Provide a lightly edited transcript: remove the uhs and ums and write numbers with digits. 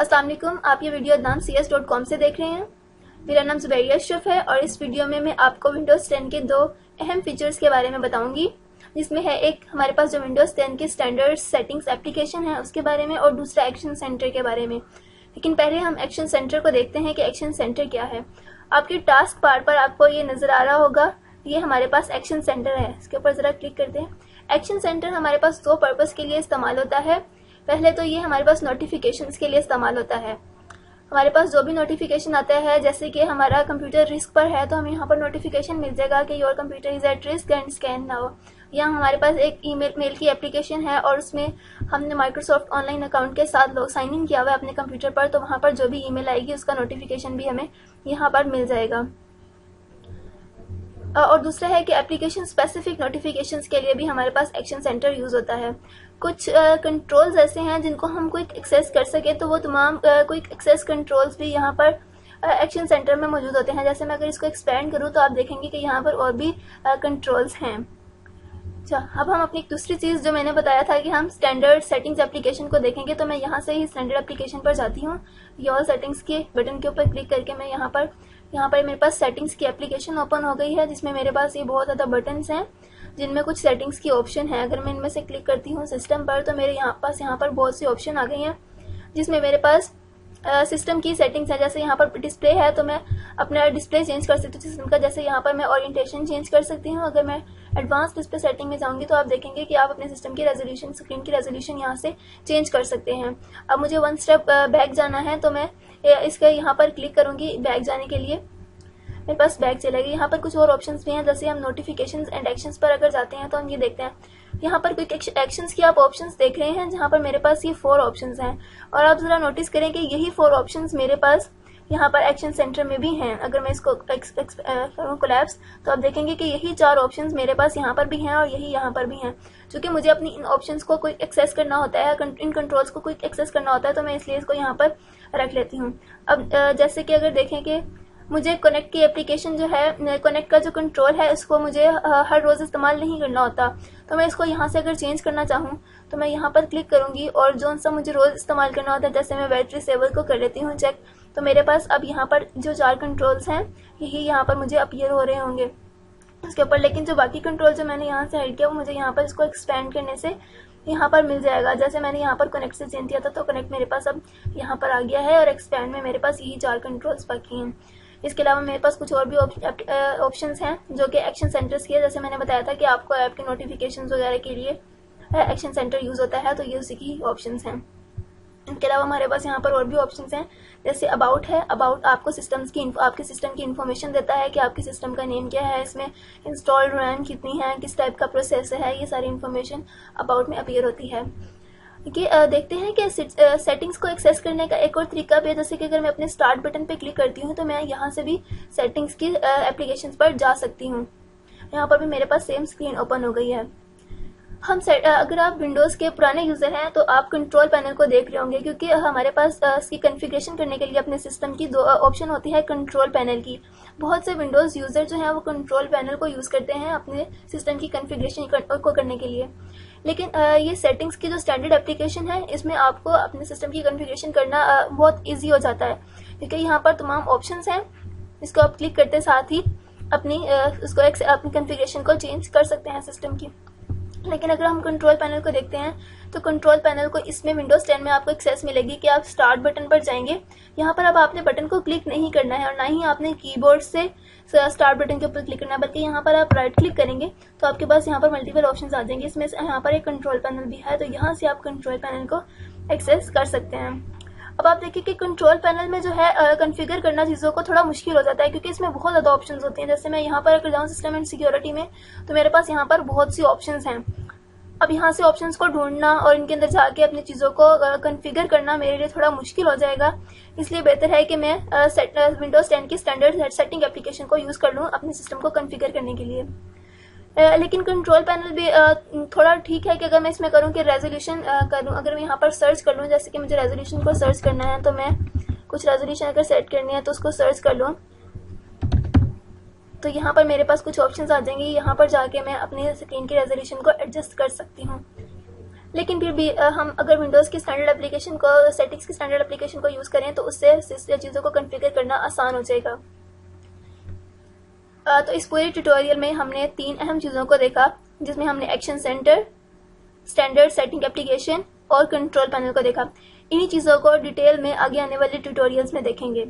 अस्सलाम वालेकुम। आप ये वीडियो advancedcs.com से देख रहे हैं। मेरा नाम जुबैरिया अशरफ है और इस वीडियो में मैं आपको विंडोज़ 10 के दो अहम फीचर्स के बारे में बताऊंगी, जिसमें है एक हमारे पास जो विंडोज़ 10 की स्टैंडर्ड सेटिंग्स एप्लीकेशन है उसके बारे में और दूसरा एक्शन सेंटर के बारे में। लेकिन पहले हम एक्शन सेंटर को देखते हैं कि एक्शन सेंटर क्या है। आपके टास्क बार पर आपको ये नज़र आ रहा होगा, ये हमारे पास एक्शन सेंटर है। इसके ऊपर ज़रा क्लिक करते हैं। एक्शन सेंटर हमारे पास दो पर्पज़ के लिए इस्तेमाल होता है। पहले तो ये हमारे पास नोटिफिकेशंस के लिए इस्तेमाल होता है। हमारे पास जो भी नोटिफिकेशन आता है, जैसे कि हमारा कंप्यूटर रिस्क पर है तो हमें यहाँ पर नोटिफिकेशन मिल जाएगा कि your computer is at risk and scan now. या हमारे पास एक मेल की एप्लीकेशन है और उसमें हमने माइक्रोसॉफ्ट ऑनलाइन अकाउंट के साथ साइन इन किया हुआ है अपने कंप्यूटर पर, तो वहाँ पर जो भी ईमेल आएगी उसका नोटिफिकेशन भी हमें यहाँ पर मिल जाएगा। और दूसरा है कि एप्लीकेशन स्पेसिफिक नोटिफिकेशंस के लिए भी हमारे पास एक्शन सेंटर यूज़ होता है। कुछ कंट्रोल्स ऐसे हैं जिनको हम क्विक एक्सेस कर सके, तो वो तमाम क्विक एक्सेस कंट्रोल्स भी यहाँ पर एक्शन सेंटर में मौजूद होते हैं। जैसे मैं अगर इसको एक्सपेंड करूँ तो आप देखेंगे कि यहाँ पर और भी कंट्रोल्स हैं। अच्छा, अब हम अपनी दूसरी चीज़ जो मैंने बताया था कि हम स्टैंडर्ड सेटिंग्स एप्लीकेशन को देखेंगे, तो मैं यहाँ से ही स्टैंडर्ड एप्लीकेशन पर जाती हूँ। योर सेटिंग्स के बटन के ऊपर क्लिक करके मैं यहाँ पर मेरे पास सेटिंग्स की एप्लीकेशन ओपन हो गई है, जिसमें मेरे पास ये बहुत ज़्यादा बटन्स हैं जिनमें कुछ सेटिंग्स की ऑप्शन है। अगर मैं इनमें से क्लिक करती हूँ सिस्टम पर, तो मेरे यहाँ पर बहुत सी ऑप्शन आ गई हैं, जिसमें मेरे पास सिस्टम की सेटिंग्स है। जैसे यहाँ पर डिस्प्ले है तो मैं अपना डिस्प्ले चेंज कर सकती हूँ सिस्टम का। जैसे यहाँ पर मैं ओरिएंटेशन चेंज कर सकती हूँ। अगर मैं एडवांस डिस्प्ले सेटिंग में जाऊँगी तो आप देखेंगे कि आप अपने सिस्टम की रेजोल्यूशन, स्क्रीन की रेजोल्यूशन यहाँ से चेंज कर सकते हैं। अब मुझे वन स्टेप बैक जाना है तो मैं इसका यहाँ पर क्लिक करूँगी। बैक जाने के लिए मेरे पास बैक चलेगी। यहाँ पर कुछ और ऑप्शंस भी हैं, जैसे हम नोटिफिकेशंस एंड एक्शंस पर अगर जाते हैं तो हम ये देखते हैं यहाँ पर क्विक एक्शंस की आप ऑप्शंस देख रहे हैं, जहाँ पर मेरे पास ये 4 ऑप्शंस हैं। और आप ज़रा नोटिस करें कि यही 4 ऑप्शंस मेरे पास यहाँ पर एक्शन सेंटर में भी हैं। अगर मैं इसको करूँ कोलैप्स तो आप देखेंगे कि यही 4 ऑप्शंस मेरे पास यहाँ पर भी हैं और यही यहाँ पर भी हैं। चूँकि मुझे अपनी इन ऑप्शंस को क्विक एक्सेस करना होता है, इन कंट्रोल्स को क्विक एक्सेस करना होता है, तो मैं इसलिए इसको यहाँ पर रख लेती हूँ। अब जैसे कि अगर देखें कि मुझे कनेक्ट की एप्लीकेशन जो है, कनेक्ट का जो कंट्रोल है, इसको मुझे हर रोज़ इस्तेमाल नहीं करना होता, तो मैं इसको यहाँ से अगर चेंज करना चाहूँ तो मैं यहाँ पर क्लिक करूँगी और जो सा मुझे रोज़ इस्तेमाल करना होता है, जैसे मैं बैटरी सेवर को कर लेती हूँ चेक, तो मेरे पास अब यहाँ पर जो 4 कंट्रोल्स हैं यही यहाँ पर मुझे अपीयर हो रहे होंगे उसके ऊपर। लेकिन जो बाकी कंट्रोल जो मैंने यहाँ से हाइड किया वो मुझे यहाँ पर इसको एक्सपेंड करने से यहाँ पर मिल जाएगा। जैसे मैंने यहाँ पर कनेक्ट से चेंज किया था तो कनेक्ट मेरे पास अब यहाँ पर आ गया है और एक्सपेंड में मेरे पास यही 4 कंट्रोल्स बाकी हैं। इसके अलावा मेरे पास कुछ और भी ऑप्शंस हैं जो कि एक्शन सेंटर्स की है। जैसे मैंने बताया था कि आपको ऐप के नोटिफिकेशंस वगैरह के लिए एक्शन सेंटर यूज़ होता है, तो ये उसी की ऑप्शंस हैं। इसके अलावा हमारे पास यहाँ पर और भी ऑप्शंस हैं, जैसे अबाउट है। अबाउट आपको आपके सिस्टम की इन्फॉर्मेशन देता है कि आपके सिस्टम का नेम क्या है, इसमें इंस्टॉल्ड रैम कितनी है, किस टाइप का प्रोसेस है, ये सारी इन्फॉर्मेशन अबाउट में अपीयर होती है। देखते हैं कि सेटिंग्स को एक्सेस करने का एक और तरीका भी है। जैसे कि अगर मैं अपने स्टार्ट बटन पे क्लिक करती हूँ तो मैं यहाँ से भी सेटिंग्स की एप्लीकेशंस पर जा सकती हूँ। यहाँ पर भी मेरे पास सेम स्क्रीन ओपन हो गई है। अगर आप विंडोज़ के पुराने यूज़र हैं तो आप कंट्रोल पैनल को देख रहे होंगे, क्योंकि हमारे पास इसकी कॉन्फ़िगरेशन करने के लिए अपने सिस्टम की 2 ऑप्शन होती है कंट्रोल पैनल की। बहुत से विंडोज़ यूज़र जो हैं वो कंट्रोल पैनल को यूज़ करते हैं अपने सिस्टम की कॉन्फ़िगरेशन को करने के लिए। लेकिन ये सेटिंग्स की जो स्टैंडर्ड एप्लीकेशन है, इसमें आपको अपने सिस्टम की कॉन्फ़िगरेशन करना बहुत ईजी हो जाता है, क्योंकि यहाँ पर तमाम ऑप्शंस हैं। इसको आप क्लिक करते साथ ही अपनी कॉन्फ़िगरेशन को चेंज कर सकते हैं सिस्टम की। लेकिन अगर हम कंट्रोल पैनल को देखते हैं तो कंट्रोल पैनल को इसमें विंडोज़ 10 में आपको एक्सेस मिलेगी कि आप स्टार्ट बटन पर जाएंगे। यहाँ पर अब आपने बटन को क्लिक नहीं करना है और ना ही आपने कीबोर्ड से स्टार्ट बटन के ऊपर क्लिक करना है, बल्कि यहाँ पर आप राइट क्लिक करेंगे तो आपके पास यहाँ पर मल्टीपल ऑप्शंस आ जाएंगे। इसमें से यहाँ पर एक कंट्रोल पैनल भी है, तो यहाँ से आप कंट्रोल पैनल को एक्सेस कर सकते हैं। अब आप देखिए कि कंट्रोल पैनल में जो है कॉन्फ़िगर करना चीज़ों को थोड़ा मुश्किल हो जाता है, क्योंकि इसमें बहुत ज़्यादा ऑप्शंस होती हैं। जैसे मैं यहाँ पर अगर जाऊँ सिस्टम एंड सिक्योरिटी में तो मेरे पास यहाँ पर बहुत सी ऑप्शंस हैं। अब यहाँ से ऑप्शंस को ढूंढना और इनके अंदर जाके अपनी चीज़ों को कॉन्फ़िगर करना मेरे लिए थोड़ा मुश्किल हो जाएगा। इसलिए बेहतर है कि मैं विंडोज़ 10 की स्टैंडर्ड सेटिंग एप्लीकेशन को यूज़ कर लूँ अपने सिस्टम को कॉन्फ़िगर करने के लिए। लेकिन कंट्रोल पैनल भी थोड़ा ठीक है कि अगर मैं इसमें करूँ कि रेजोल्यूशन करूँ, अगर मैं यहाँ पर सर्च कर लूँ, जैसे कि मुझे रेजोल्यूशन को सर्च करना है तो मैं कुछ रेजोल्यूशन अगर सेट करनी है तो उसको सर्च कर लूँ, तो यहाँ पर मेरे पास कुछ ऑप्शंस आ जाएंगे। यहाँ पर जाके मैं अपनी स्क्रीन की रेजोल्यूशन को एडजस्ट कर सकती हूँ। लेकिन फिर भी हम अगर विंडोज़ की स्टैंडर्ड एप्लीकेशन को, सेटिंग्स की स्टैंडर्ड एप्लीकेशन को यूज़ करें तो उससे चीज़ों को कॉन्फ़िगर करना आसान हो जाएगा। तो इस पूरे ट्यूटोरियल में हमने 3 अहम चीज़ों को देखा, जिसमें हमने action centre, standard setting application और कंट्रोल पैनल को देखा। इन्हीं चीज़ों को डिटेल में आगे आने वाले ट्यूटोरियल्स में देखेंगे।